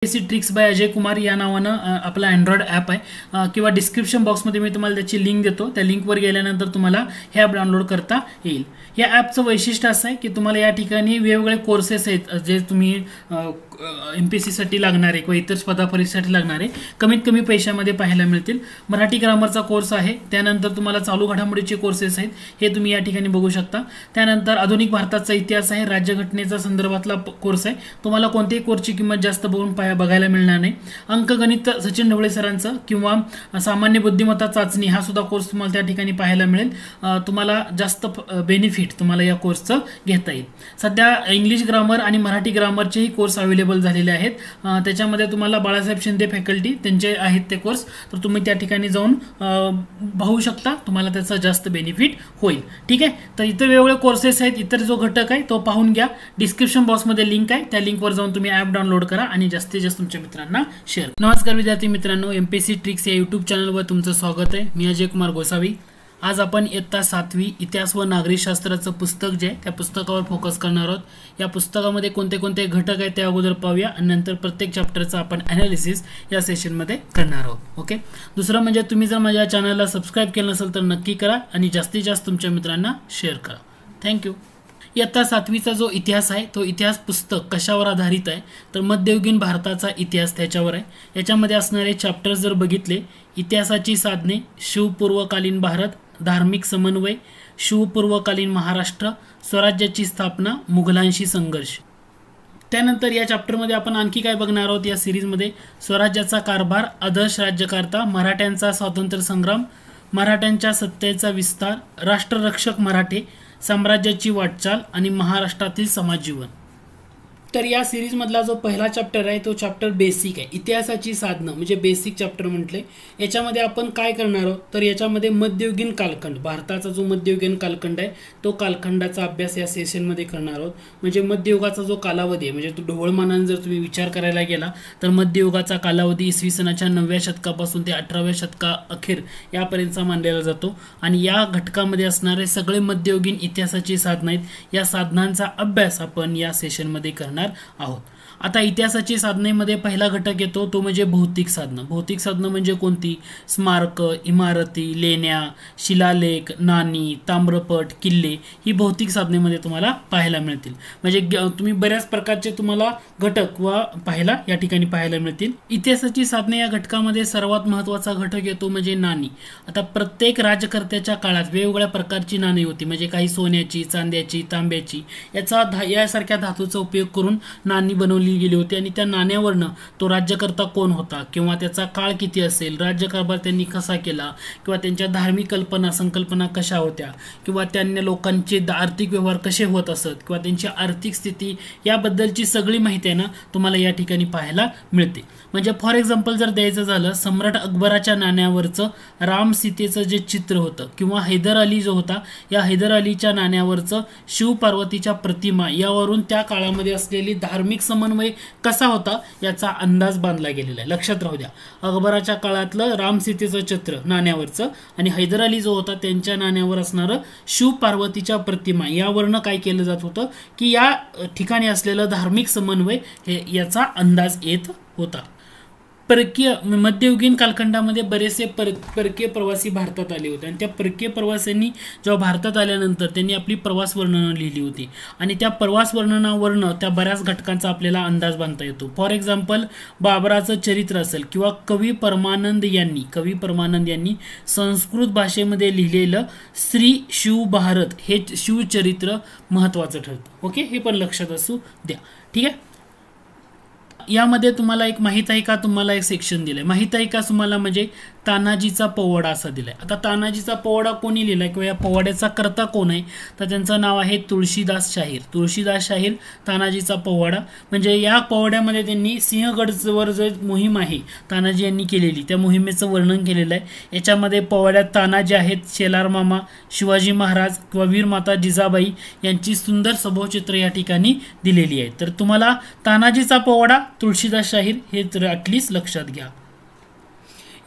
Basic tricks bye Ajay Kumar या नावानं आपला अँड्रॉइड ॲप आहे किंवा डिस्क्रिप्शन बॉक्समध्ये मी तुम्हाला त्याची लिंक देतो. त्या लिंकवर गेल्यानंतर तुम्हाला हे ॲप डाउनलोड करता येईल. या ॲपचं वैशिष्ट्य असं आहे की तुम्हाला या ठिकाणी वेगवेगळे कोर्सेस आहेत जे तुम्ही MPSCसाठी लागणारे किंवा इतर स्पर्धा परीक्षेसाठी लागणारे कमीत कमी पैशामध्ये पाहायला मिळतील. मराठी ग्रामरचा कोर्स आहे, त्यानंतर तुम्हाला चालू घडामोडीचे कोर्सेस आहेत हे तुम्ही या ठिकाणी बघू शकता. त्यानंतर आधुनिक भारताचा इतिहास आहे, राज्यघटनेचा संदर्भातला कोर्स आहे. तुम्हाला कोणत्याही कोर्सची किंमत जास्त बघायला मिळणार नाही. अंकगणित सचिन ढवळे सरांचं किंवा सामान्य बुद्धिमत्ता चाचणी हा सुद्धा कोर्स तुम्हाला त्या ठिकाणी पाहायला मिळेल. तुम्हाला जास्त बेनिफिट तुम्हाला या कोर्सचं घेता येईल. सध्या इंग्लिश ग्रामर आणि मराठी ग्रामरचेही कोर्स अवेलेबल झालेले आहेत. त्याच्यामध्ये तुम्हाला बाळासाहेब शिंदे फॅकल्टी त्यांचे आहेत ते कोर्स, तर तुम्ही त्या ठिकाणी जाऊन पाहू शकता. तुम्हाला त्याचा जास्त बेनिफिट होईल. ठीक आहे, तर इतर वेगवेगळे कोर्सेस आहेत, इतर जो घटक आहे तो पाहून घ्या. डिस्क्रिप्शन बॉक्समध्ये लिंक आहे, त्या लिंकवर जाऊन तुम्ही ॲप डाउनलोड करा आणि जास्तीत जास्त तुमच्या मित्रांना शेअर. नमस्कार विद्यार्थी मित्रांनो, MPSC ट्रिक्स या यूट्यूब चॅनलवर तुमचं स्वागत आहे. मी अजय कुमार गोसावी. आज आपण इयत्ता 7वी इतिहास व नागरिकशास्त्राचं पुस्तक जे आहे त्या पुस्तकावर फोकस करणार आहोत. या पुस्तकामध्ये कोणते कोणते घटक आहेत त्या अगोदर पाहूया आणि नंतर प्रत्येक चॅप्टरचं आपण ॲनालिसिस या सेशनमध्ये करणार आहोत. ओके, दुसरं म्हणजे तुम्ही जर माझ्या चॅनलला सबस्क्राईब केलं नसेल तर नक्की करा आणि जास्तीत जास्त तुमच्या मित्रांना शेअर करा. थँक्यू. इयत्ता 7वीचा जो इतिहास आहे तो इतिहास पुस्तक कशावर आधारित आहे तर मध्ययुगीन भारताचा इतिहास त्याच्यावर आहे. याच्यामध्ये असणारे चॅप्टर्स जर बघितले, इतिहासाची साधने, शिवपूर्वकालीन भारत, धार्मिक समन्वय, शिवपूर्वकालीन महाराष्ट्र, स्वराज्याची स्थापना, मुघलांशी संघर्ष. त्यानंतर या चॅप्टरमध्ये आपण आणखी काय बघणार आहोत या सिरीजमध्ये, स्वराज्याचा कारभार, आदर्श राज्यकर्ता, मराठ्यांचा स्वातंत्र्य संग्राम, मराठ्यांच्या सत्तेचा विस्तार, राष्ट्ररक्षक मराठे, साम्राज्याची वाटचाल आणि महाराष्ट्रातील समाजजीवन. तर या सिरीजमधला जो पहिला चॅप्टर आहे तो चॅप्टर बेसिक आहे, इतिहासाची साधनं म्हणजे बेसिक चॅप्टर म्हटले. याच्यामध्ये आपण काय करणार आहोत तर याच्यामध्ये मध्ययुगीन कालखंड, भारताचा जो मध्ययुगीन कालखंड आहे तो कालखंडाचा अभ्यास या सेशनमध्ये करणार आहोत. म्हणजे मध्ययुगाचा जो कालावधी आहे, म्हणजे तो ढोबळमानाने जर तुम्ही विचार करायला गेला तर मध्ययुगाचा कालावधी इसवी सनाच्या 9व्या शतकापासून ते 18व्या शतका अखेर यापर्यंतचा मानलेला जातो. आणि या घटकामध्ये असणारे सगळे मध्ययुगीन इतिहासाची साधनं आहेत. या साधनांचा अभ्यास आपण या सेशनमध्ये करणार आहोत. आता इतिहासाची साधनेमध्ये पहिला घटक येतो तो म्हणजे भौतिक साधनं. भौतिक साधनं म्हणजे कोणती? स्मारक, इमारती, लेण्या, शिलालेख, नाणी, ताम्रपट, किल्ले ही भौतिक साधनेमध्ये तुम्हाला पाहायला मिळतील. म्हणजे तुम्ही बऱ्याच प्रकारचे तुम्हाला घटक व या ठिकाणी पाहायला मिळतील. इतिहासाची साधने या घटकामध्ये सर्वात महत्त्वाचा घटक येतो म्हणजे नाणी. आता प्रत्येक राज्यकर्त्याच्या काळात वेगवेगळ्या प्रकारची नाणी होती, म्हणजे काही सोन्याची, चांद्याची, तांब्याची, यासारख्या धातूचा उपयोग करून नाणी बनवली गेली होती. आणि त्या नाण्यावरनं तो राज्यकर्ता कोण होता किंवा त्याचा काळ किती असेल, राज्यकारभार त्यांनी कसा केला किंवा त्यांच्या धार्मिक संकल्पना कशा होत्या किंवा त्यांनी लोकांचे आर्थिक व्यवहार कसे होत असत किंवा त्यांची आर्थिक स्थिती याबद्दलची सगळी माहिती आहे ना तुम्हाला या ठिकाणी पाहायला मिळते. म्हणजे फॉर एक्झाम्पल जर द्यायचं झालं, सम्राट अकबराच्या नाण्यावरचं राम सीतेचं जे चित्र होतं किंवा हैदर अली जो होता या हैदर अलीच्या नाण्यावरचं शिव पार्वतीच्या प्रतिमा यावरून त्या काळामध्ये असलेली धार्मिक समन्वय कसा होता याचा अंदाज बांधला गेलेला आहे. लक्षात राहू द्या, अकबराच्या काळातलं राम सीतेचं चित्र नाण्यावरचं आणि हैदर अली जो होता त्यांच्या नाण्यावर असणारं शिव पार्वतीच्या प्रतिमा यावरनं काय केलं जात होतं की या ठिकाणी असलेलं धार्मिक समन्वय याचा अंदाज येत होता. परकीय मध्ययुगीन कालखंडामध्ये बरेचसे परकीय प्रवासी भारतात आले होते आणि त्या परकीय प्रवाशांनी जेव्हा भारतात आल्यानंतर त्यांनी आपली प्रवास वर्णनं लिहिली होती आणि त्या प्रवास वर्णनावरनं त्या बऱ्याच घटकांचा आपल्याला अंदाज बांधता येतो. फॉर एक्झाम्पल बाबराचं चरित्र असेल किंवा कवी परमानंद यांनी संस्कृत भाषेमध्ये लिहिलेलं श्री शिव भारत हे शिवचरित्र महत्त्वाचं ठरतं. ओके, हे पण लक्षात असू द्या. ठीक आहे, यामध्ये तुम्हाला एक माहीत आहे का, तुम्हाला एक सेक्शन दिलंय माहीत आहे का तुम्हाला, म्हणजे तानाजीचा पोवाडा असा दिलाय. आता तानाजीचा पोवाडा कोणी लिहिलाय किंवा या पोवाड्याचा कर्ता कोण आहे तर त्यांचं नाव आहे तुळशीदास शाहीर. तुळशीदास शाहीर तानाजीचा पोवाडा, म्हणजे या पोवाड्यामध्ये त्यांनी सिंहगडवर जो मोहीम आहे तानाजी यांनी केलेली त्या मोहिमेचं वर्णन केलेलं आहे. याच्यामध्ये पोवाड्यात तानाजी आहेत, शेलार मामा, शिवाजी महाराज किंवा वीरमाता जिजाबाई यांची सुंदर सभोचित्र या ठिकाणी दिलेली आहे. तर तुम्हाला तानाजीचा पोवाडा, तुळशीदास शाहीर हे तर ॲटलिस्ट लक्षात घ्या.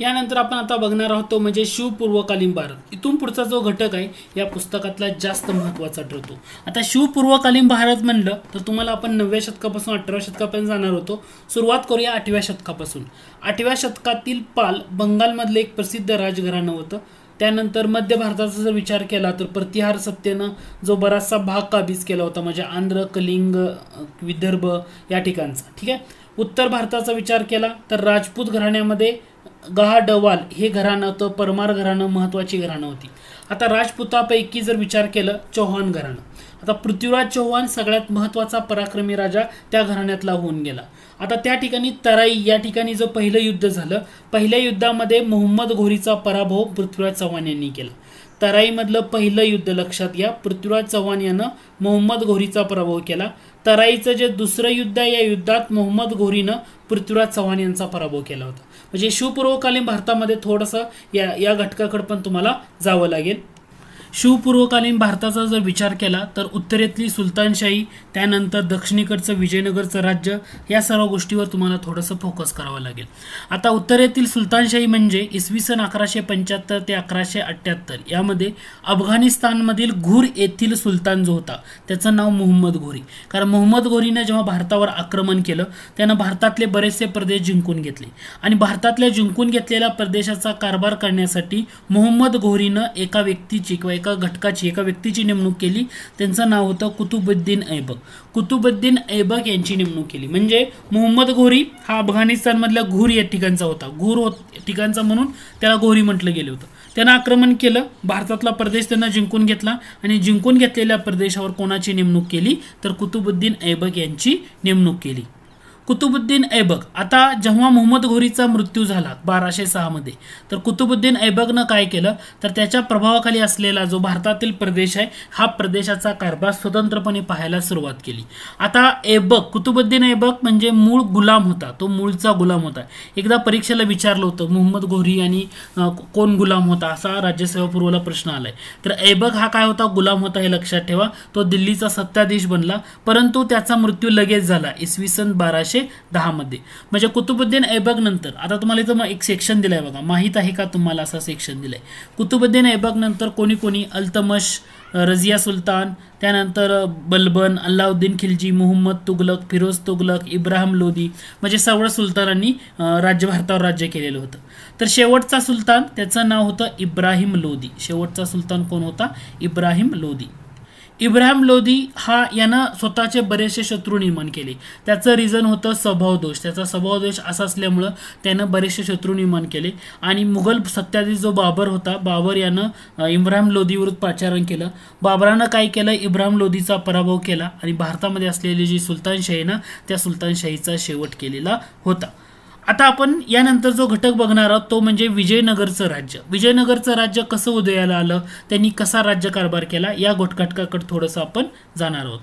यानंतर आपण आता बघणार आहोत तो म्हणजे शिवपूर्वकालीन भारत. इथून पुढचा जो घटक आहे या पुस्तकातला जास्त महत्त्वाचा ठरतो. आता शिवपूर्वकालीन भारत म्हणलं तर तुम्हाला आपण 9व्या शतकापासून 18व्या शतकापर्यंत जाणार होतो. सुरुवात करूया 8व्या शतकापासून. 8व्या शतकातील पाल बंगालमधलं एक प्रसिद्ध राजघराणं होतं. त्यानंतर मध्य भारताचा जर विचार केला तर प्रतिहार सत्तेनं जो बराचसा भाग काबीज केला होता, म्हणजे आंध्र, कलिंग, विदर्भ या ठिकाणचा. ठीक आहे. उत्तर भारताचा विचार केला तर राजपूत घराण्यामध्ये गहाडवाल हे घराणं होतं, परमार घराणं महत्त्वाची घराणं होती. आता राजपुतापैकी जर विचार केलं चौहान घराणं. आता पृथ्वीराज चौहान सगळ्यात महत्त्वाचा पराक्रमी राजा त्या घराण्यातला होऊन गेला. आता त्या ठिकाणी तराई या ठिकाणी जो पहिलं युद्ध झालं, पहिल्या युद्धामध्ये मोहम्मद घोरीचा पराभव पृथ्वीराज चव्हाण यांनी केला. तराईमधलं पहिलं युद्ध लक्षात घ्या, पृथ्वीराज चव्हाण यानं मोहम्मद घोरीचा पराभव केला. तराईचं जे दुसरं युद्ध आहे या युद्धात मोहम्मद घोरीनं पृथ्वीराज चव्हाण यांचा पराभव केला होता. म्हणजे शिवपूर्वकालीन भारतामध्ये थोडंसं या घटकाकडे पण तुम्हाला जावं लागेल. शिवपूर्वकालीन भारताचा जर विचार केला तर उत्तरेतली सुलतानशाही, त्यानंतर दक्षिणेकडचं विजयनगरचं राज्य, या सर्व गोष्टीवर तुम्हाला थोडंसं फोकस करावं लागेल. आता उत्तरेतील सुलतानशाही म्हणजे इसवी सन 1175 ते 1178 यामध्ये अफगाणिस्तानमधील घुर येथील सुलतान जो होता त्याचं नाव मोहम्मद घोरी. कारण मोहम्मद घोरीनं जेव्हा भारतावर आक्रमण केलं त्यानं भारतातले बरेचसे प्रदेश जिंकून घेतले आणि भारतातल्या जिंकून घेतलेल्या प्रदेशाचा कारभार करण्यासाठी मोहम्मद घोरीनं एका व्यक्तीची किंवा एका घटकाची, एका व्यक्तीची नेमणूक केली. त्यांचं नाव होतं कुतुबुद्दीन ऐबक. कुतुबुद्दीन ऐबक यांची नेमणूक केली. म्हणजे मोहम्मद घोरी हा अफगाणिस्तानमधल्या घुर या ठिकाणचा होता. घुर ठिकाणचा म्हणून त्याला घोरी म्हटलं गेलं होतं. त्यानं आक्रमण केलं, भारतातला प्रदेश त्यांना जिंकून घेतला आणि जिंकून घेतलेल्या प्रदेशावर कोणाची नेमणूक केली तर कुतुबुद्दीन ऐबक यांची नेमणूक केली. कुतुबुद्दीन ऐबक, आता जेव्हा मोहम्मद घोरीचा मृत्यू झाला 1206 मध्ये, तर कुतुबुद्दीन ऐबकनं काय केलं तर त्याच्या प्रभावाखाली असलेला जो भारतातील प्रदेश आहे हा प्रदेशाचा कारभार स्वतंत्रपणे पाहायला सुरुवात केली. आता ऐबक, कुतुबुद्दीन ऐबक म्हणजे मूळ गुलाम होता, तो मूळचा गुलाम होता. एकदा परीक्षेला विचारलं होतं मोहम्मद घोरी आणि कोण गुलाम होता असा राज्यसेवापूर्वला प्रश्न आलाय. तर ऐबक हा काय होता, गुलाम होता, हे लक्षात ठेवा. तो दिल्लीचा सत्ताधीश बनला, परंतु त्याचा मृत्यू लगेच झाला इसवी सन 1210 मध्ये. म्हणजे कुतुबुद्दीन ऐबक नंतर, आता तुम्हाला इथं एक सेक्शन दिलाय बघा, माहित आहे का तुम्हाला असा सेक्शन दिलाय. कुतुबुद्दीन ऐबक नंतर कोणी कोणी अल्तमश, रजिया सुलतान, त्यानंतर बलबन, अल्लाउद्दीन खिलजी, मोहम्मद तुगलक, फिरोज तुगलक, इब्राहिम लोदी, म्हणजे सर्व सुलतानांनी भारतावर राज्य केलेलं होतं. तर शेवटचा सुलतान त्याचं नाव होतं इब्राहिम लोदी. शेवटचा सुलतान कोण होता, इब्राहिम लोदी. इब्राहिम लोदी हा यानं स्वतःचे बरेचसे शत्रू निर्माण केले. त्याचं रिझन होतं स्वभावदोष. त्याचा स्वभावदोष असा असल्यामुळं त्यानं बरेचसे शत्रू निर्माण केले आणि मुघल सत्ताधीश जो बाबर होता, बाबर यानं इब्राहिम लोदी विरुद्ध पाचारण केलं. बाबरानं काय केलं, इब्राहिम लोदीचा पराभव केला आणि भारतामध्ये असलेली जी सुलतानशाही ना त्या सुलतानशाहीचा शेवट केलेला होता. आता आपण यानंतर जो घटक बघणार आहोत तो म्हणजे विजयनगरचं राज्य. विजयनगरचं राज्य कसं उदयाला आलं, त्यांनी कसा राज्यकारभार केला, या घटकाकडे थोडंसं आपण जाणार आहोत.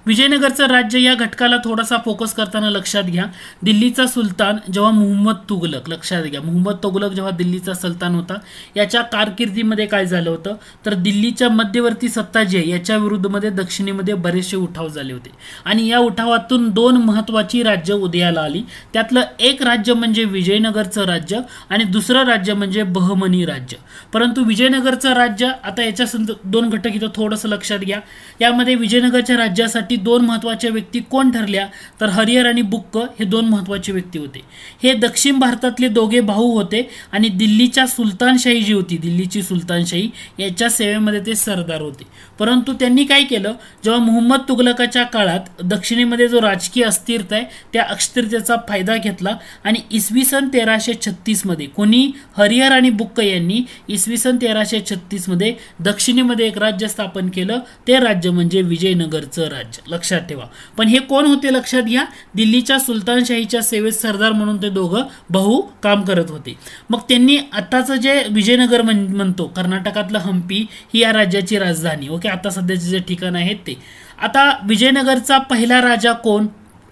विजयनगरचं राज्य या घटकाला थोडासा फोकस करताना लक्षात घ्या, दिल्लीचा सुलतान जेव्हा मोहम्मद तुगलक, लक्षात घ्या मोहम्मद तुगलक जेव्हा दिल्लीचा सुलतान होता याच्या कारकिर्दीमध्ये काय झालं होतं तर दिल्लीच्या मध्यवर्ती सत्ता जी आहे याच्या विरुद्धमध्ये दक्षिणेमध्ये बरेचसे उठाव झाले होते आणि या उठावातून दोन महत्त्वाची राज्य उदयाला आली. त्यातलं एक राज्य म्हणजे विजयनगरचं राज्य आणि दुसरं राज्य म्हणजे बहमनी राज्य. परंतु विजयनगरचं राज्य, आता याच्या दोन घटक इथं थोडंसं लक्षात घ्या. यामध्ये विजयनगरच्या राज्यासाठी दोन महत्त्वाच्या व्यक्ती कोण ठरल्या तर हरिहर आणि बुक्क हे दोन महत्त्वाचे व्यक्ती होते. हे दक्षिण भारतातले दोघे भाऊ होते आणि दिल्लीच्या सुलतानशाही जी होती, दिल्लीची सुलतानशाही याच्या सेवेमध्ये ते सरदार होते. परंतु त्यांनी काय केलं, जेव्हा मोहम्मद तुगलकाच्या काळात दक्षिणेमध्ये जो राजकीय अस्थिरता आहे त्या अस्थिरतेचा फायदा घेतला आणि इसवी सन 1336 मध्ये कोणी, हरिहर आणि बुक्क यांनी इसवी सन 1336 मध्ये दक्षिणेमध्ये एक राज्य स्थापन केलं. ते राज्य म्हणजे विजयनगरचं राज्य. लक्षात ठेवा. पण हे कोण होते लक्षात घ्या, दिल्लीच्या सुलतानशाहीच्या सेवेत सरदार म्हणून ते दोघं भाऊ काम करत होते. मग त्यांनी आताचं जे विजयनगर म्हणतो कर्नाटकातलं हम्पी ही या राज्याची राजधानी, ओके, आता सध्याचे जे ठिकाण आहेत ते. आता विजयनगरचा पहिला राजा कोण,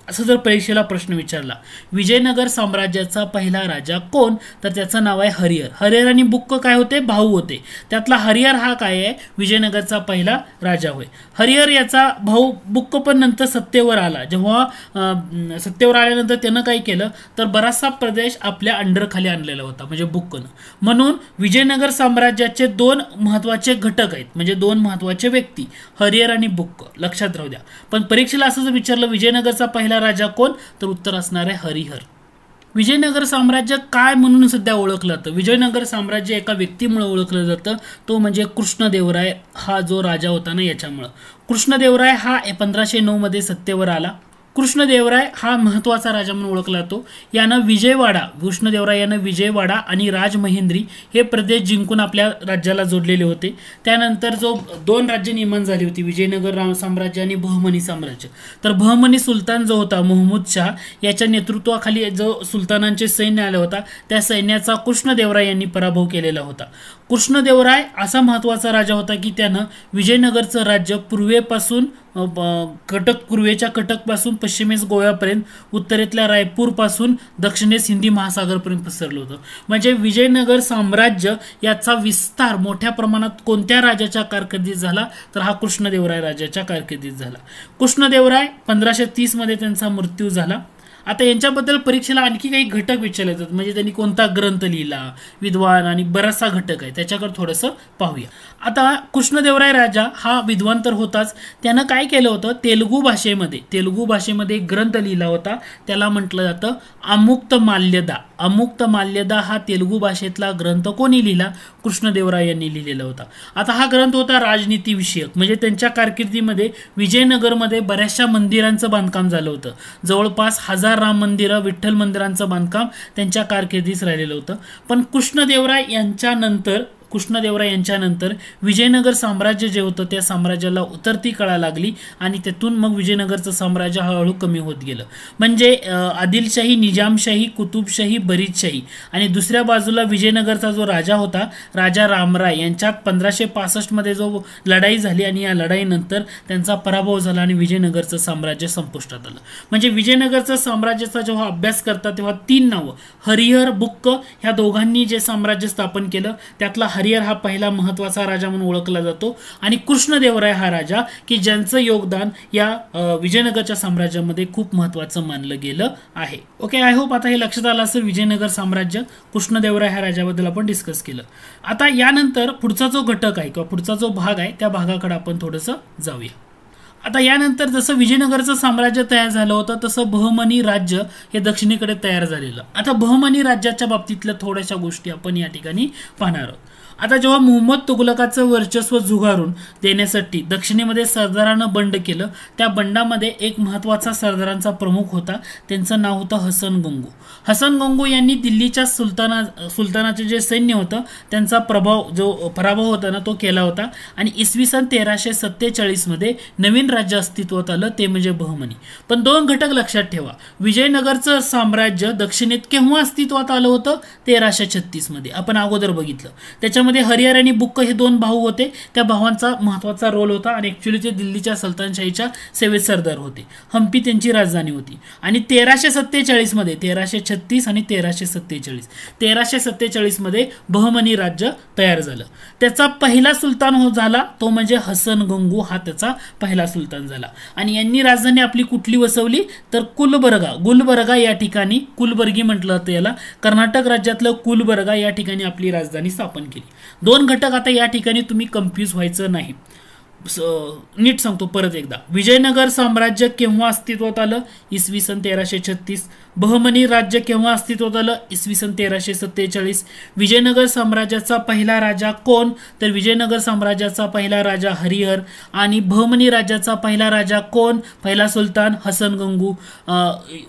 असं जर परीक्षेला प्रश्न विचारला, विजयनगर साम्राज्याचा पहिला राजा कोण, तर त्याचं नाव आहे हरिहर. हरिहर आणि बुक्क काय होते, भाऊ होते. त्यातला हरिहर हा काय आहे, विजयनगरचा पहिला राजा होय. हरिहर याचा भाऊ बुक्क पण नंतर सत्तेवर आला. जेव्हा सत्तेवर आल्यानंतर त्यानं काय केलं, तर बराचसा प्रदेश आपल्या अंडरखाली आणलेला होता, म्हणजे बुक्कनं. म्हणून विजयनगर साम्राज्याचे दोन महत्वाचे घटक आहेत, म्हणजे दोन महत्वाचे व्यक्ती, हरिहर आणि बुक्क, लक्षात राहू द्या. पण परीक्षेला असं जर विचारलं विजयनगरचा पहिला राजा कोण, तर उत्तर असणार आहे हरिहर. विजयनगर साम्राज्य काय म्हणून सध्या ओळखलं जातं, विजयनगर साम्राज्य एका व्यक्तीमुळे ओळखलं जातं, तो म्हणजे कृष्णदेवराय हा जो राजा होता ना, याच्यामुळं. कृष्णदेवराय हा 1509 मध्ये सत्तेवर आला. कृष्णदेवराय हा महत्वाचा राजा म्हणून ओळखला जातो. यानं विजयवाडा, कृष्णदेवराय यानं विजयवाडा आणि राजमहेंद्री हे प्रदेश जिंकून आपल्या राज्याला जोडलेले होते. त्यानंतर जो दोन राज्य निर्माण झाली होती, विजयनगर साम्राज्य आणि बहमनी साम्राज्य. तर बहमनी सुलतान जो होता महमूद शाह याच्या नेतृत्वाखाली जो सुलतानांचे सैन्य आलं होता, त्या सैन्याचा कृष्णदेवराय यांनी पराभव केलेला होता. कृष्णदेवराय असा महत्वाचा राजा होता की त्यानं विजयनगरचं राज्य पूर्वेपासून पूर्वेच्या कटकपासून पश्चिमेस गोव्यापर्यंत, उत्तरेतल्या रायपूरपासून दक्षिणेस हिंदी महासागरपर्यंत पसरलं होतं. म्हणजे विजयनगर साम्राज्य याचा विस्तार मोठ्या प्रमाणात कोणत्या राजाच्या कारकिर्दीत झाला, तर हा कृष्णदेवराय राजाच्या कारकिर्दीत झाला. कृष्णदेवराय 1530 मध्ये त्यांचा मृत्यू झाला. आता यांच्याबद्दल परीक्षेला आणखी काही घटक विचारले जातात, म्हणजे त्यांनी कोणता ग्रंथ लिहिला, विद्वान आणि बराचसा घटक आहे, त्याच्याकडे थोडंसं पाहूया. आता कृष्णदेवराय राजा हा विद्वान तर होताच, त्यानं काय केलं होतं, तेलुगू भाषेमध्ये एक ग्रंथ लिहिला होता, त्याला म्हटलं जातं अमुक्त माल्यदा. अमुक्त माल्यदा हा तेलुगू भाषेतला ग्रंथ कोणी लिहिला, कृष्णदेवराय यांनी लिहिलेला होता. आता हा ग्रंथ होता राजनीती विषयक, म्हणजे त्यांच्या कारकिर्दीमध्ये विजयनगरमध्ये बऱ्याचशा मंदिरांचं बांधकाम झालं होतं. जवळपास 1000 राम मंदिरं, विठ्ठल मंदिरांचं बांधकाम त्यांच्या कारकिर्दीत राहिलेलं होतं. पण कृष्णदेवराय यांच्यानंतर विजयनगर साम्राज्य जे होतं त्या साम्राज्याला उतरती कळा लागली आणि त्यातून मग विजयनगरचं साम्राज्य हळूहळू कमी होत गेलं. म्हणजे आदिलशाही, निजामशाही, कुतुबशाही, बरीदशाही आणि दुसऱ्या बाजूला विजयनगरचा जो राजा होता, राजा रामराय, यांच्यात 1565 मध्ये जो लढाई झाली आणि या लढाईनंतर त्यांचा पराभव झाला आणि विजयनगरचं साम्राज्य संपुष्टात आलं. म्हणजे विजयनगरचं साम्राज्याचा जेव्हा अभ्यास करता तेव्हा 3 नावं, हरिहर, बुक्क ह्या दोघांनी जे साम्राज्य स्थापन केलं त्यातला हरिहर हा पहिला महत्वाचा राजा म्हणून ओळखला जातो आणि कृष्णदेवराय हा राजा की ज्यांचं योगदान या विजयनगरच्या साम्राज्यामध्ये खूप महत्वाचं मानलं गेलं आहे. ओके, आय होप आता हे लक्षात आलं असेल. विजयनगर साम्राज्य, कृष्णदेवराय ह्या राजाबद्दल आपण डिस्कस केलं. आता यानंतर पुढचा जो घटक आहे किंवा पुढचा जो भाग आहे त्या भागाकडे आपण थोडंसं जाऊया. आता यानंतर जसं विजयनगरचं साम्राज्य तयार झालं होतं तसं बहमनी राज्य हे दक्षिणेकडे तयार झालेलं. आता बहमनी राज्याच्या बाबतीतल्या थोड्याशा गोष्टी आपण या ठिकाणी पाहणार आहोत. आता जेव्हा मुहम्मद तुघलकाचं वर्चस्व झुगारून देण्यासाठी दक्षिणेमध्ये सरदारानं बंड केलं, त्या बंडामध्ये एक महत्वाचा सरदारांचा प्रमुख होता, त्यांचं नाव होतं हसन गंगू. हसन गंगू यांनी दिल्लीच्या सुलतानाचे जे सैन्य होतं त्यांचा पराभव होता ना तो केला होता आणि इसवी सन 1347 मध्ये नवीन राज्य अस्तित्वात आलं, ते म्हणजे बहमनी. पण 2 घटक लक्षात ठेवा. विजयनगरचं साम्राज्य दक्षिणेत केव्हा अस्तित्वात आलं होतं, 1336 मध्ये, आपण अगोदर बघितलं. त्याच्यामध्ये हरिहर आणि बुक्क हे 2 भाऊ होते, त्या भावांचा महत्वाचा रोल होता आणि ऍक्च्युली ते दिल्लीच्या सल्तनशाहीच्या सेवेत सरदार होते. हम्पी त्यांची राजधानी होती. आणि 1347 मध्ये 1336 आणि 1347 मध्ये बहमनी राज्य तयार झालं. त्याचा पहिला सुलतान झाला तो म्हणजे हसन गंगू, हा त्याचा पहिला सुलतान झाला. आणि यांनी राजधानी आपली कुठली वसवली, तर गुलबर्गा या ठिकाणी, कुलबर्गी म्हटलं जातं याला, कर्नाटक राज्यातलं गुलबर्गा या ठिकाणी आपली राजधानी स्थापन केली. 2 घटक आता या ठिकाणी तुम्ही कन्फ्यूज व्हायचं नाही. नीट सांगतो परत एकदा. विजयनगर साम्राज्य केव्हा अस्तित्वात आलं, इसवी सन 1336. बहमनी राज्य केव्हा अस्तित्वात आलं, इसवी सन 1347. विजयनगर साम्राज्याचा पहिला राजा कोण, तर विजयनगर साम्राज्याचा पहिला राजा हरिहर. आणि बहमनी राज्याचा पहिला राजा कोण, पहिला सुलतान हसन गंगू.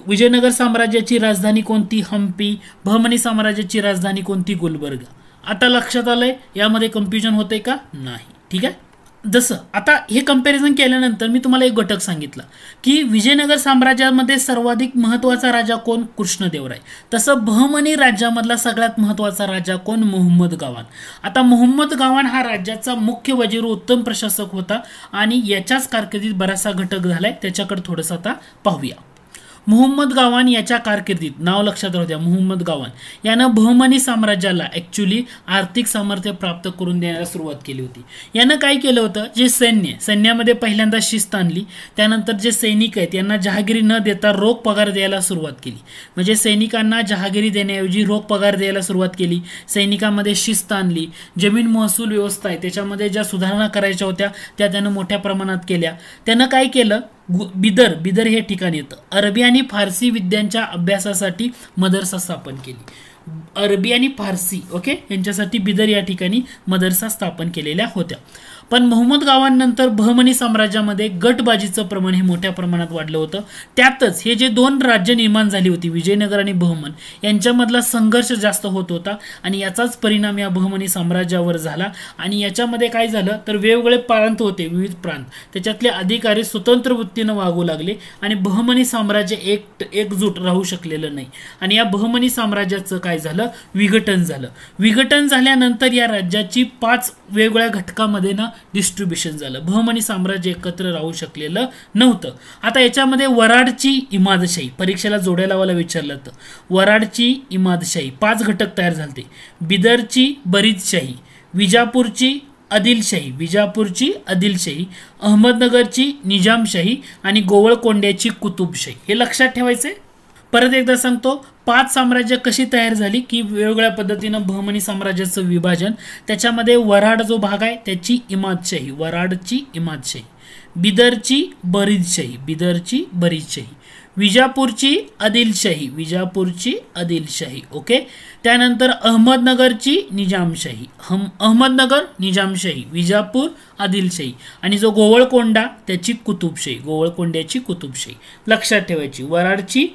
विजयनगर साम्राज्याची राजधानी कोणती, हम्पी. बहमनी साम्राज्याची राजधानी कोणती, गुलबर्गा. आता लक्षात आलंय, यामध्ये कन्फ्युजन होते का, नाही. ठीक आहे. जसं आता हे कंपॅरिझन केल्यानंतर मी तुम्हाला एक घटक सांगितलं की विजयनगर साम्राज्यामध्ये सर्वाधिक महत्वाचा राजा कोण, कृष्णदेवराय. तसं बहमनी राज्यामधला सगळ्यात महत्वाचा राजा कोण, मुहम्मद गावान. आता मुहम्मद गावान हा राज्याचा मुख्य वजीर, उत्तम प्रशासक होता आणि याच्याच कारकिर्दीत बराचसा घटक झालाय, त्याच्याकडे थोडंसं आता पाहूया. मुहम्मद गावान याच्या कारकिर्दीत नाव लक्षात राहू द्या, मुहम्मद गावान यानं बहमनी साम्राज्याला ऍक्च्युली आर्थिक सामर्थ्य प्राप्त करून देण्याला सुरुवात केली होती. यानं काय केलं होतं, जे सैन्यामध्ये पहिल्यांदा शिस्त आणली, त्यानंतर जे सैनिक आहेत यांना जहागिरी न देता रोख पगार द्यायला सुरुवात केली. म्हणजे सैनिकांना जहागिरी देण्याऐवजी रोख पगार द्यायला सुरुवात केली. सैनिकांमध्ये शिस्त आणली. जमीन महसूल व्यवस्था आहे त्याच्यामध्ये ज्या सुधारणा करायच्या होत्या त्या त्यानं मोठ्या प्रमाणात केल्या. त्यानं काय केलं, बिदर हे ठिकाण येतं. अरबी आणि फारसी विद्यांच्या अभ्यासासाठी मदरसा स्थापन केली. अरबी आणि फारसी ओके यांच्यासाठी बिदर या ठिकाणी मदरसा स्थापन केलेल्या होत्या. पण मुहम्मद गावानंतर बहमनी साम्राज्यामध्ये गटबाजीचं प्रमाण हे मोठ्या प्रमाणात वाढलं होतं. त्यातच हे जे दोन राज्य निर्माण झाली होती, विजयनगर आणि बहमन, यांच्यामधला संघर्ष जास्त होत होता आणि याचाच परिणाम या बहमनी साम्राज्यावर झाला. आणि याच्यामध्ये काय झालं तर वेगवेगळे प्रांत होते, विविध प्रांत, त्याच्यातले अधिकारी स्वतंत्र वृत्तीनं वागू लागले आणि बहमनी साम्राज्य एकजूट राहू शकलेलं नाही. आणि या बहमनी साम्राज्याचं काय झालं, विघटन झालं. विघटन झाल्यानंतर या राज्याची 5 वेगवेगळ्या घटकामध्ये ना डिस्ट्रीब्युशन झालं. बहमनी साम्राज्य एकत्र राहू शकलेलं नव्हतं. आता याच्यामध्ये वराडची इमादशाही परीक्षेला जोड्या लावायला विचारलं तर वराडची इमादशाही 5 घटक तयार झाले. बिदरची बरीदशाही, विजापूरची आदिलशाही, अहमदनगरची निजामशाही आणि गोवळकोंड्याची कुतुबशाही. हे लक्षात ठेवायचे. परत एकदा सांगतो, 5 साम्राज्य कशी तयार झाली की वेगवेगळ्या पद्धतीनं बहमनी साम्राज्याचं विभाजन. त्याच्यामध्ये वराड जो भाग आहे त्याची इमादशाही, वराडची इमादशाही, बिदरची बरीदशाही, विजापूरची आदिलशाही ओके. त्यानंतर अहमदनगरची निजामशाही, विजापूर आदिलशाही आणि जो गोवळकोंडा त्याची गोवळकोंड्याची कुतुबशाही. लक्षात ठेवायची, वराडची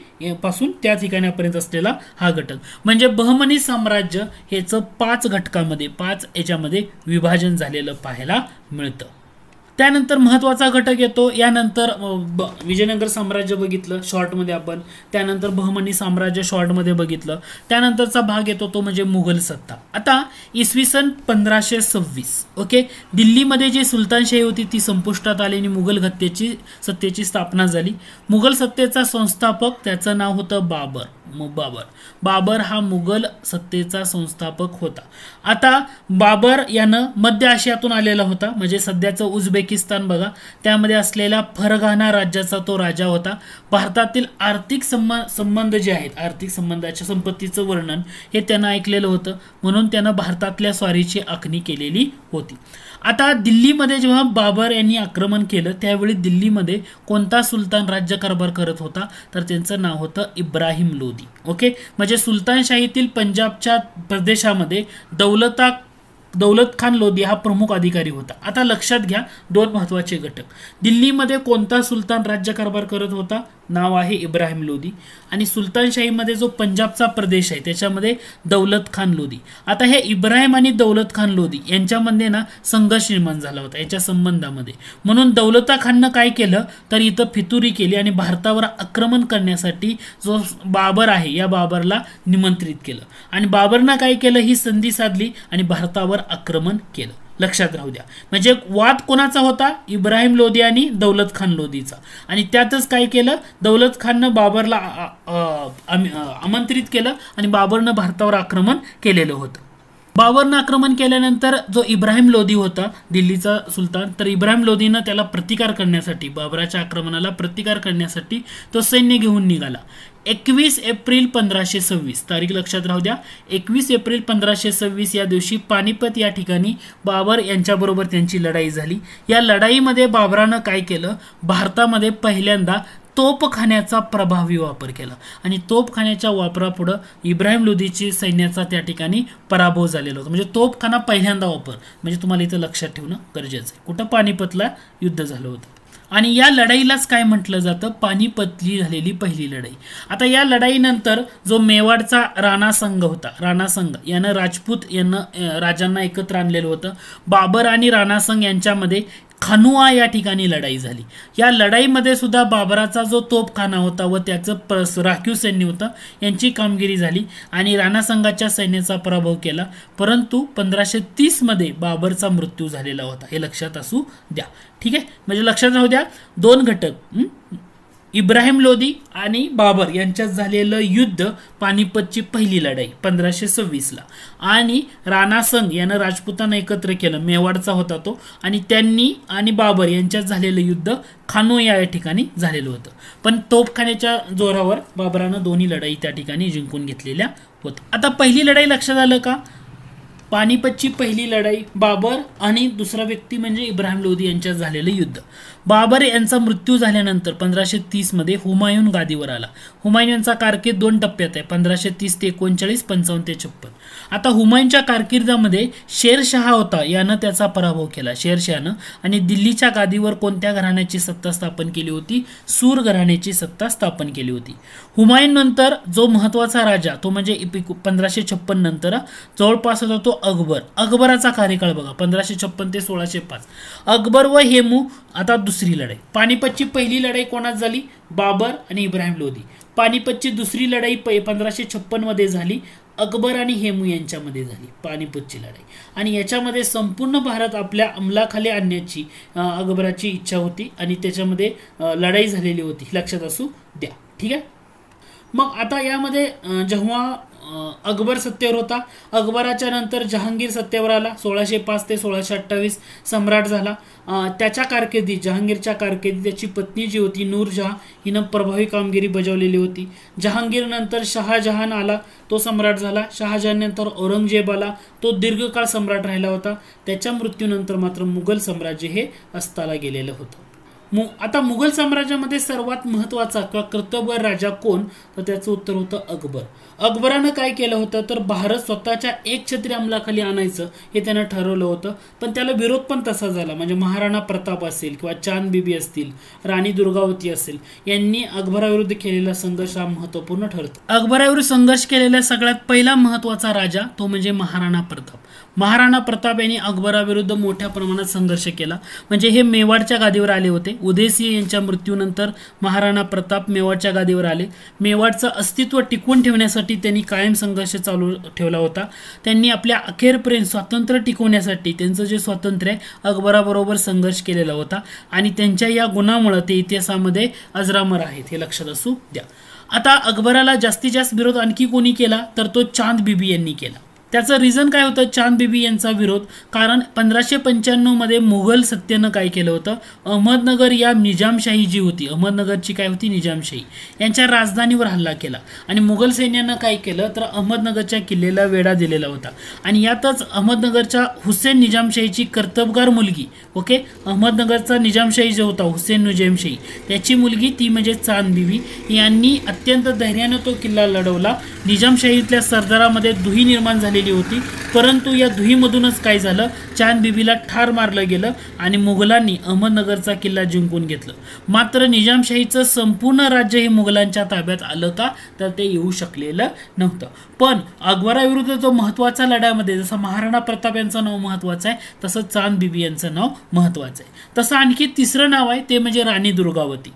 पासून त्या ठिकाणापर्यंत असलेला हा घटक म्हणजे बहमनी साम्राज्य हेच 5 घटकामध्ये 5 याच्यामध्ये विभाजन झालेलं पाहायला मिळतं. त्यानंतर महत्त्वाचा घटक येतो. यानंतर विजयनगर साम्राज्य बघितलं शॉर्टमध्ये आपण, त्यानंतर बहमनी साम्राज्य शॉर्टमध्ये बघितलं. त्यानंतरचा भाग येतो तो म्हणजे मुघल सत्ता. आता इसवी सन 1526 ओके दिल्लीमध्ये जी सुलतानशाही होती ती संपुष्टात आली आणि मुघल सत्तेची स्थापना झाली. मुघल सत्तेचा संस्थापक त्याचं नाव होतं बाबर हा मुघल सत्तेचा संस्थापक होता. आता बाबर यानं मध्य आशियातून आलेला होता, म्हणजे सध्याचं उझबेकिस्तान बघा, त्यामध्ये असलेल्या फरगाना राज्याचा तो राजा होता. भारतातील आर्थिक संबंध जे आहेत, आर्थिक संबंधाच्या संपत्तीचं वर्णन हे त्यानं ऐकलेलं होतं, म्हणून त्यानं भारतातल्या स्वारीची आखणी केलेली होती. आता दिल्लीमध्ये जेव्हा बाबर यांनी आक्रमण केलं त्यावेळी दिल्लीमध्ये कोणता सुलतान राज्यकारभार करत होता तर त्यांचं नाव होतं इब्राहिम लोदी ओके. म्हणजे सुलतानशाहीतील पंजाबच्या प्रदेशामध्ये दौलत खान लोदी हा प्रमुख अधिकारी होता. आता लक्षात घ्या 2 महत्त्वाचे घटक. दिल्लीमध्ये कोणता सुलतान राज्यकारभार करत होता, नाव आहे इब्राहिम लोदी. आणि सुलतानशाहीमध्ये जो पंजाबचा प्रदेश आहे त्याच्यामध्ये दौलत खान लोदी. आता हे इब्राहिम आणि दौलत खान लोदी यांच्यामध्ये ना संघर्ष निर्माण झाला होता याच्या संबंधामध्ये. म्हणून दौलता खाननं काय केलं तर इथं फितुरी केली आणि भारतावर आक्रमण करण्यासाठी जो बाबर आहे या बाबरला निमंत्रित केलं आणि बाबरनं काय केलं, ही संधी साधली आणि भारतावर आक्रमण केलं. लक्षात राहू द्या. म्हणजे वाद कोणाचा होता, इब्राहिम लोदी आणि दौलत खान लोदीचा. आणि त्यातच काय केलं, दौलत खाननं बाबरला आमंत्रित केलं आणि बाबरनं भारतावर आक्रमण केलेलं होतं. बाबरनं आक्रमण केल्यानंतर जो इब्राहिम लोदी होता दिल्लीचा सुलतान, तर इब्राहिम लोदीनं त्याला प्रतिकार करण्यासाठी, बाबराच्या आक्रमणाला प्रतिकार करण्यासाठी तो सैन्य घेऊन निघाला. 21 एप्रिल 1526 तारीख लक्षात राहू द्या. 21 एप्रिल 1526 या दिवशी पानिपत या ठिकाणी बाबर यांच्याबरोबर त्यांची लढाई झाली. या लढाईमध्ये बाबरानं काय केलं, भारतामध्ये पहिल्यांदा तोपखान्याचा प्रभावी वापर केला आणि तोपखान्याच्या वापरापुढे इब्राहिम लोदीची सैन्याचा त्या ठिकाणी पराभव झालेला होता. म्हणजे तोपखाना पहिल्यांदा वापर, म्हणजे तुम्हाला इथं लक्षात ठेवणं गरजेचं आहे. कुठं, पानिपतला युद्ध झालं होतं आणि या लढाईलाच काय म्हटलं जातं, पानिपतली झालेली पहिली लढाई. आता या लढाईनंतर जो मेवाडचा राणा संघ होता, राणा संघ यानं राजपूत राजांना एकत्र आणलेलं होतं. बाबर आणि राणा संघ यांच्यामध्ये खानुआ या ठिकाणी लढाई झाली. या लढाईमध्ये सुद्धा बाबराचा जो तोपखाना होता व त्याचं राखीव सैन्य होतं यांची कामगिरी झाली आणि राणा संघाच्या सैन्याचा पराभव केला. परंतु 1530 मध्ये बाबरचा मृत्यू झालेला होता, हे लक्षात असू द्या. ठीक आहे, म्हणजे लक्षात राहू द्या 2 घटक. इब्राहिम लोदी आणि बाबर यांच्यात झालेलं युद्ध पानिपतची पहिली लढाई 1526ला, आणि राणा संग यानं राजपुतांना एकत्र केलं, मेवाडचा होता तो, आणि त्यांनी आणि बाबर यांच्यात झालेलं युद्ध खानो या ठिकाणी झालेलं होतं. पण तोफखान्याच्या जोरावर बाबरानं दोन्ही लढाई त्या ठिकाणी जिंकून घेतलेल्या होत्या. आता पहिली लढाई लक्षात आलं का? पानिपतची पहिली लढाई, बाबर आणि दुसरा व्यक्ती म्हणजे इब्राहिम लोदी यांच्यात झालेलं युद्ध. बाबर यांचा मृत्यू झाल्यानंतर 1530 हुमायून गादीवर आला. हुमायून यांचा कारकीर्द 2 टप्प्यात आहे, 1530 ते 39, 55 ते 56. आता हुमायूनच्या कारकिर्दीमध्ये शेरशाह होता, यानं त्याचा पराभव केला, शेरशाहनं. आणि दिल्लीच्या गादीवर कोणत्या घराण्याची सत्ता स्थापन केली होती? सूर घराण्याची सत्ता स्थापन केली होती. हुमायून नंतर जो महत्वाचा राजा तो म्हणजे 1556 नंतर जवळपास होता तो अकबर. अकबराचा कार्यकाळ बघा 1556 ते 1605. अकबर व हेमू. आता दुसरी लढाई, पानिपतची पहिली लढाई कोणात झाली? बाबर आणि इब्राहिम लोदी. पानिपतची दुसरी लढाई 1556 मध्ये झाली, अकबर आणि हेमू यांच्यामध्ये झाली पानिपतची लढाई. आणि याच्यामध्ये संपूर्ण भारत आपल्या अंमलाखाली आणण्याची अकबराची इच्छा होती आणि त्याच्यामध्ये लढाई झालेली होती, लक्षात असू द्या. ठीक आहे. मग आता यामध्ये जेव्हा अकबर सत्तेवर होता, अकबराच्या नंतर जहांगीर सत्तेवर आला, 1605 ते 1628 सम्राट झाला. त्याच्या कारकिर्दीत, जहांगीरच्या कारकिर्दीत त्याची पत्नी जी होती नूरजहां हिनं प्रभावी कामगिरी बजावलेली होती. जहांगीर नंतर शहाजहान आला, तो सम्राट झाला. शहाजहान नंतर औरंगजेब आला, तो दीर्घकाळ सम्राट राहिला होता. त्याच्या मृत्यूनंतर मात्र मुघल साम्राज्य हे अस्ताला गेलेलं होतं. आता मुघल साम्राज्यामध्ये सर्वात महत्वाचा किंवा कर्तव्य राजा कोण? तर त्याचं उत्तर होतं अकबर. अकबरानं काय केलं होतं तर भारत स्वतःच्या एकछत्री अंमलाखाली आणायचं हे त्यानं ठरवलं होतं. पण त्याला विरोध पण तसा झाला. म्हणजे महाराणा प्रताप असेल किंवा चांद बीबी असतील, राणी दुर्गावती असेल, यांनी अकबराविरुद्ध केलेला संघर्ष हा महत्वपूर्ण ठरतो. अकबराविरुद्ध संघर्ष केलेला सगळ्यात पहिला महत्वाचा राजा तो म्हणजे महाराणा प्रताप. महाराणा प्रताप यांनी अकबराविरुद्ध मोठ्या प्रमाणात संघर्ष केला. म्हणजे हे मेवाडच्या गादीवर आले होते. उदयसिंह यांच्या मृत्यूनंतर महाराणा प्रताप मेवाडच्या गादीवर आले. मेवाडचं अस्तित्व टिकवून ठेवण्यासाठी त्यांनी कायम संघर्ष चालू ठेवला होता. त्यांनी आपल्या अखेरपर्यंत स्वातंत्र्य टिकवण्यासाठी त्यांचं जे स्वातंत्र्य अकबराबरोबर संघर्ष केलेला होता आणि त्यांच्या या गुणामुळे ते इतिहासामध्ये अजरामर आहेत, हे लक्षात असू द्या. आता अकबराला जास्तीत जास्त विरोध आणखी कोणी केला तर तो चांद बीबी यांनी केला. त्याचं रिझन काय होतं चांद बीबी यांचा विरोध? कारण 1595 मध्ये मुघल सत्तेनं काय केलं होतं, अहमदनगर या निजामशाही जी होती, अहमदनगरची काय होती निजामशाही, यांच्या राजधानीवर हल्ला केला. आणि मुघल सैन्यानं काय केलं तर अहमदनगरच्या किल्ल्याला वेढा दिलेला होता. आणि यातच अहमदनगरच्या हुसेन निजामशाहीची कर्तबगार मुलगी, ओके, अहमदनगरचा निजामशाही जो होता हुसेन निजामशाही, त्याची मुलगी ती म्हणजे चांद बीबी, यांनी अत्यंत धैर्यानं तो किल्ला लढवला. निजामशाहीतल्या सरदारामध्ये दुही निर्माण झाली होती, परंतु या दुहीमधूनच काय झालं, चांद बीबीला ठार मारलं गेलं आणि मुघलांनी अहमदनगरचा किल्ला जिंकून घेतलं. मात्र निजामशाहीचं संपूर्ण राज्य हे मुघलांच्या ताब्यात आलं का तर ते येऊ शकलेलं नव्हतं. पण अकबराविरुद्ध जो महत्वाचा लढ्यामध्ये जसं महाराणा प्रताप यांचं नाव महत्वाचं आहे तसं चांद बीबी यांचं नाव महत्वाचं आहे. तसं आणखी तिसरं नाव आहे ते म्हणजे राणी दुर्गावती.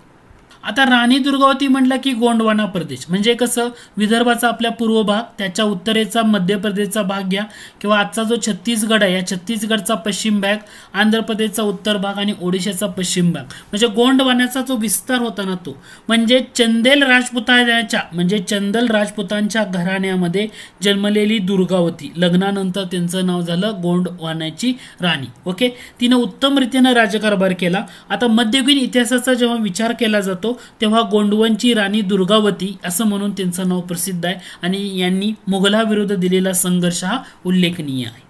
आता राणी दुर्गावती म्हटलं की गोंडवाना प्रदेश म्हणजे कसं, विदर्भाचा आपल्या पूर्व भाग, त्याच्या उत्तरेचा मध्य प्रदेशचा भाग घ्या किंवा आजचा जो छत्तीसगड आहे या छत्तीसगडचा पश्चिम भाग, आंध्र प्रदेशचा उत्तर भाग आणि ओडिशाचा पश्चिम भाग, म्हणजे गोंडवान्याचा जो विस्तार होता ना तो म्हणजे चंदेल राजपुतांच्या म्हणजे चंदल राजपुतांच्या घराण्यामध्ये जन्मलेली दुर्गावती. लग्नानंतर त्यांचं नाव झालं गोंडवान्याची राणी. ओके, तिनं उत्तम रीतीने राज्यकारभार केला. आता मध्ययुगीन इतिहासाचा जेव्हा विचार केला जातो तेव्हा गोंडवनची राणी दुर्गावती असं म्हणून त्यांचं नाव प्रसिद्ध आहे आणि यांनी मुघलाविरुद्ध दिलेला संघर्ष हा उल्लेखनीय आहे.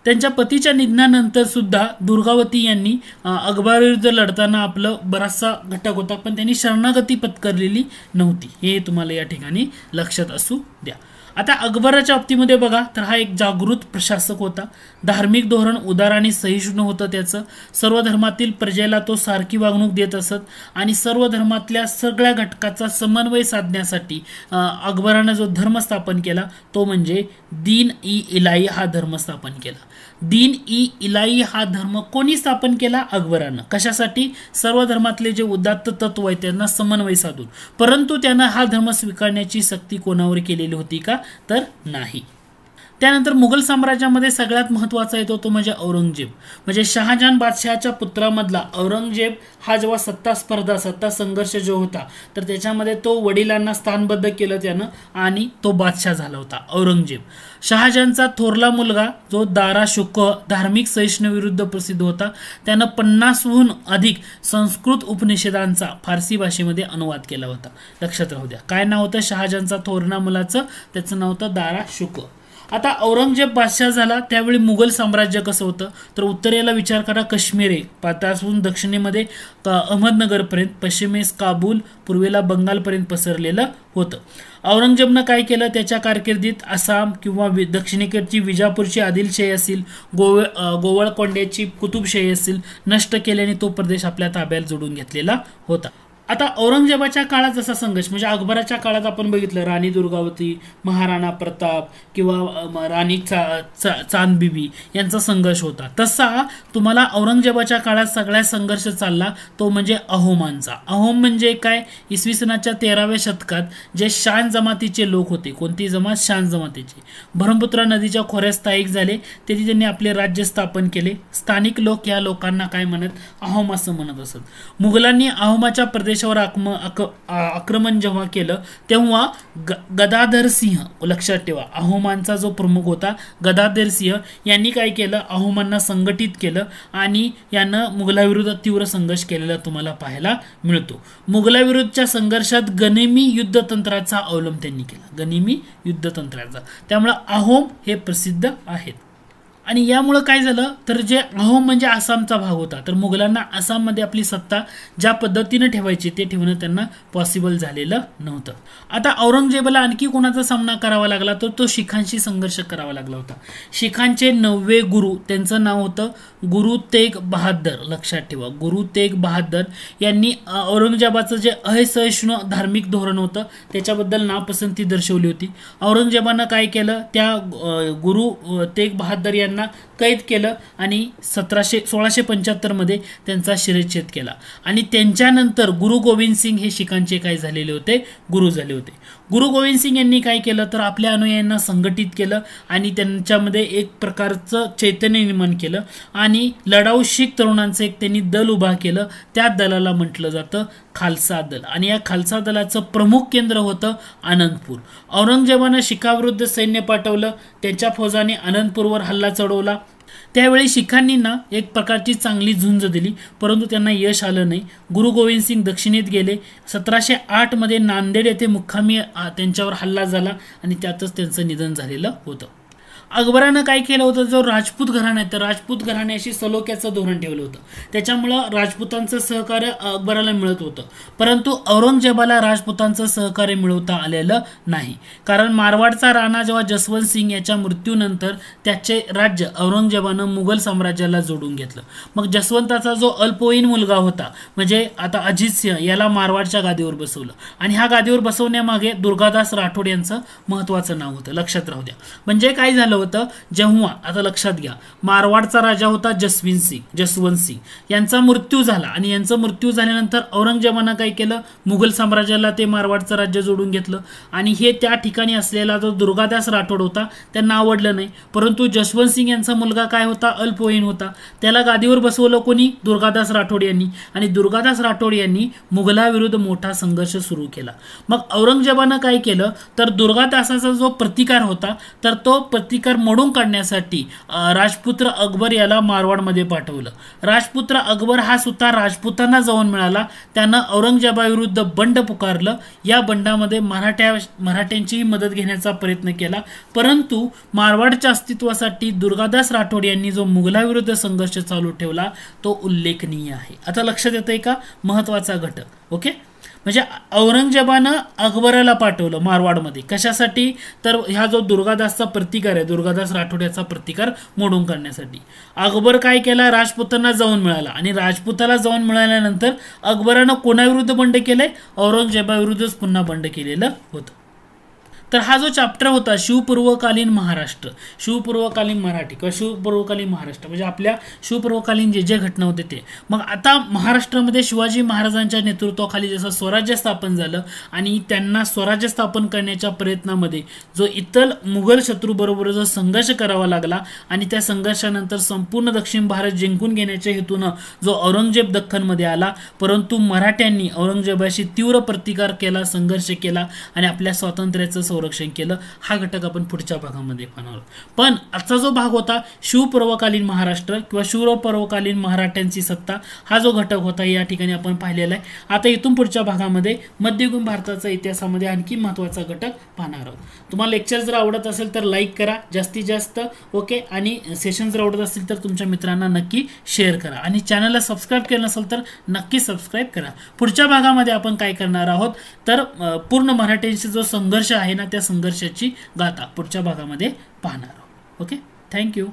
त्यांच्या पतीच्या निधनानंतर सुद्धा दुर्गावती यांनी अकबराविरुद्ध लढताना आपलं बराचसा घटक होता पण त्यांनी शरणागती पत्करलेली नव्हती, हे तुम्हाला या ठिकाणी लक्षात असू द्या. आता अकबराच्या बाबतीमध्ये बघा तर हा एक जागृत प्रशासक होता. धार्मिक धोरण उदार आणि सहिष्णू होतं त्याचं. सर्व धर्मातील प्रजेला तो सारखी वागणूक देत असत आणि सर्व धर्मातल्या सगळ्या घटकाचा समन्वय साधण्यासाठी अकबरानं जो धर्म स्थापन केला तो म्हणजे दीन ई इलाही हा धर्म स्थापन केला. दीन ई इलाही हा धर्म कोणी स्थापन केला? अकबरानं. कशासाठी? सर्व धर्मातले जे उदात्त तत्व आहेत त्यांना समन्वय साधून. परंतु त्यानं हा धर्म स्वीकारण्याची सक्ती कोणावर केलेली होती का तर नाही. त्यानंतर मुघल साम्राज्यामध्ये सगळ्यात महत्त्वाचा येतो तो म्हणजे औरंगजेब. म्हणजे शहाजहान बादशहाच्या पुत्रामधला औरंगजेब हा जेव्हा सत्ता संघर्ष जो होता तर त्याच्यामध्ये तो वडिलांना स्थानबद्ध केलं त्यानं आणि तो बादशाह झाला होता औरंगजेब. शहाजहानचा थोरला मुलगा जो दारा शुकोह धार्मिक सहिष्णुविरुद्ध प्रसिद्ध होता, त्यानं 50हून अधिक संस्कृत उपनिषदांचा फारसी भाषेमध्ये अनुवाद केला होता. लक्षात राहू द्या, काय नाव होतं शहाजहानचा थोरला मुलाचं, त्याचं नाव होतं दारा शुकोह. आता औरंगजेब बादशाह झाला त्यावेळी मुघल साम्राज्य कसं होतं तर उत्तरेला विचार करा काश्मीर आहे, पासून दक्षिणेमध्ये अहमदनगरपर्यंत, पश्चिमेस काबूल, पूर्वेला बंगालपर्यंत पसरलेलं होतं. औरंगजेबनं काय केलं त्याच्या कारकिर्दीत आसाम किंवा दक्षिणेकडची विजापूरची आदिलशाही असेल, गोवळकोंड्याची कुतुबशाही असेल नष्ट केल्याने तो प्रदेश आपल्या ताब्यात जोडून घेतलेला होता. आता औरंगजेबाच्या काळात जसा संघर्ष म्हणजे अकबराच्या काळात आपण बघितलं राणी दुर्गावती, महाराणा प्रताप किंवा राणी चांदबिबी यांचा संघर्ष होता, तसा तुम्हाला औरंगजेबाच्या काळात सगळ्यात संघर्ष चालला तो म्हणजे अहोमांचा. अहोम म्हणजे काय, इसवी सनाच्या 13व्या शतकात जे शान जमातीचे लोक होते. कोणती जमात? शान जमातीचे. ब्रह्मपुत्रा नदीच्या खोऱ्यात स्थायिक झाले, तेथे त्यांनी आपले राज्य स्थापन केले. स्थानिक लोक या लोकांना काय म्हणत? अहोम असं म्हणत असत. मुघलांनी अहोमाच्या प्रदेशावर आक्रमण जेव्हा केलं तेव्हा गदाधर सिंह, लक्षात ठेवा अहोमांचा जो प्रमुख होता गदाधर सिंह, यांनी काय केलं अहोमांना संघटित केलं आणि यानं मुघलाविरुद्ध तीव्र संघर्ष केलेला तुम्हाला पाहायला मिळतो. मुघलाविरुद्धच्या संघर्षात गनिमी युद्धतंत्राचा अवलंब त्यांनी केला, गनिमी युद्धतंत्राचा. त्यामुळे अहोम हे प्रसिद्ध आहेत. आणि यामुळं काय झालं तर जे अहोम म्हणजे आसामचा भाग होता, तर मुघलांना आसाममध्ये आपली सत्ता ज्या पद्धतीने ठेवायची ते ठेवणं त्यांना पॉसिबल झालेलं नव्हतं. आता औरंगजेबाला आणखी कोणाचा सामना करावा लागला तर तो शिखांशी संघर्ष करावा लागला होता. शिखांचे 9वे गुरु, त्यांचं नाव होतं गुरु तेग बहादर. लक्षात ठेवा गुरु तेग बहादर यांनी औरंगजेबाचं जे असहिष्णु धार्मिक धोरण होतं त्याच्याबद्दल नापसंती दर्शवली होती. औरंगजेबानं काय केलं, त्या गुरु तेग बहादर यांना कैद केलं आणि 1675 मध्ये त्यांचा शिरच्छेद केला. आणि त्यांच्यानंतर गुरु गोविंद सिंग हे शिखांचे काय झालेले होते? गुरु झाले होते. गुरु गोविंद सिंग यांनी काय केलं तर आपल्या अनुयायांना संघटित केलं आणि त्यांच्यामध्ये एक प्रकारचं चैतन्य निर्माण केलं आणि लढाऊ शीख तरुणांचं एक त्यांनी दल उभा केलं. त्या दलाला म्हटलं जातं खालसा दल आणि या खालसा दलाचं प्रमुख केंद्र होतं आनंदपूर. औरंगजेबानं शिखाविरुद्ध सैन्य पाठवलं, त्यांच्या फौजाने आनंदपूरवर हल्ला चढवला. त्यावेळी शिखांनी ना एक प्रकारची चांगली झुंज दिली परंतु त्यांना यश आलं नाही. गुरु गोविंद सिंग दक्षिणेत गेले. 1708 मध्ये नांदेड येथे मुक्कामी त्यांच्यावर हल्ला झाला आणि त्यातच त्यांचं निधन झालेलं होतं. अकबरानं काय केलं होतं, जो राजपूत घराणा आहे तर राजपूत घराण्याशी सलोख्याचं धोरण ठेवलं होतं. त्याच्यामुळं राजपूतांचं सहकार्य अकबराला मिळत होतं, परंतु औरंगजेबाला राजपूतांचं सहकार्य मिळवता आलेलं नाही. कारण मारवाडचा राणा जेव्हा जसवंत सिंग याच्या मृत्यूनंतर त्याचे राज्य औरंगजेबानं मुघल साम्राज्याला जोडून घेतलं. मग जसवंताचा जो अल्पवयीन मुलगा होता म्हणजे आता अजित सिंह याला मारवाडच्या गादीवर बसवलं आणि ह्या गादीवर बसवण्यामागे दुर्गादास राठोड यांचं महत्त्वाचं नाव होतं. लक्षात राहू द्या. म्हणजे काय झालं होतं, जेव्हा आता लक्षात घ्या मारवाडचा राजा होता जसवंत सिंग यांचा मृत्यू झाला आणि यांचा मृत्यू झाल्यानंतर औरंगजेबानं काय केलं, मुघल साम्राज्याला ते मारवाडचं राज्य जोडून घेतलं आणि हे त्या ठिकाणी असलेला जो दुर्गादास राठोड होता त्यांना आवडलं नाही. परंतु जसवंत सिंग यांचा मुलगा काय होता, अल्पवयीन होता. त्याला गादीवर बसवलं कोणी, दुर्गादास राठोड यांनी. आणि दुर्गादास राठोड यांनी मुघलाविरुद्ध मोठा संघर्ष सुरू केला. मग औरंगजेबानं काय केलं तर दुर्गादासाचा जो प्रतिकार होता तर तो प्रतिकार मोडून काढण्यासाठी राजपुत्र अकबर याला मारवाडमध्ये पाठवलं. राजपुत्र अकबर हा सुद्धा राजपुतांना जाऊन मिळाला. त्यानं औरंगजेबाविरुद्ध बंड पुकारलं. या बंडामध्ये मराठ्यांचीही मदत घेण्याचा प्रयत्न केला, परंतु मारवाडच्या अस्तित्वासाठी दुर्गादास राठोड यांनी जो मुघलाविरुद्ध संघर्ष चालू ठेवला तो उल्लेखनीय आहे. आता लक्षात येतंय का, महत्वाचा घटक. ओके, म्हणजे औरंगजेबानं अकबराला पाठवलं मारवाडमध्ये कशासाठी तर ह्या जो दुर्गादासचा प्रतिकार आहे, दुर्गादास राठोड याचा प्रतिकार मोडून काढण्यासाठी. अकबर काय केला, राजपुतांना जाऊन मिळाला आणि राजपुताला जाऊन मिळाल्यानंतर अकबरानं कोणाविरुद्ध बंड केलंय, औरंगजेबाविरुद्धच पुन्हा बंड केलेलं होतं. तर हा जो चॅप्टर होता शिवपूर्वकालीन महाराष्ट्र, शिवपूर्वकालीन मराठी किंवा शिवपूर्वकालीन महाराष्ट्र म्हणजे आपल्या शिवपूर्वकालीन जे जे घटना होते ते. मग आता महाराष्ट्रामध्ये शिवाजी महाराजांच्या नेतृत्वाखाली जसं स्वराज्य स्थापन झालं आणि त्यांना स्वराज्य स्थापन करण्याच्या प्रयत्नामध्ये जो इतर मुघल शत्रूबरोबर जो संघर्ष करावा लागला आणि त्या संघर्षानंतर संपूर्ण दक्षिण भारत जिंकून घेण्याच्या हेतून जो औरंगजेब दख्खनमध्ये आला, परंतु मराठ्यांनी औरंगजेबाशी तीव्र प्रतिकार केला, संघर्ष केला आणि आपल्या स्वातंत्र्याचं संरक्षण केलं. हा घटक आपण पुढच्या भागामध्ये पाहणार आहोत. पण आजचा जो भाग होता शिवपूर्वकालीन महाराष्ट्र किंवा शिवपूर्वकालीन मराठ्यांची सत्ता, हा जो घटक होता या ठिकाणी आपण पाहिलेला आहे. आता इथून पुढच्या भागामध्ये मध्ययुगीन भारताचा इतिहासामध्ये आणखी महत्त्वाचा घटक पाहणार आहोत. तुम्हाला लेक्चर जर आवडत असेल तर लाईक करा जास्तीत जास्त, ओके, आणि सेशन जर आवडत असेल तर तुमच्या मित्रांना नक्की शेअर करा आणि चॅनलला सबस्क्राईब केलं नसेल तर नक्की सबस्क्राईब करा. पुढच्या भागामध्ये आपण काय करणार आहोत तर पूर्ण मराठ्यांशी जो संघर्ष आहे ना त्या संघर्षाची गाथा पुढच्या भागामध्ये पाहणार आहोत. Okay, thank you.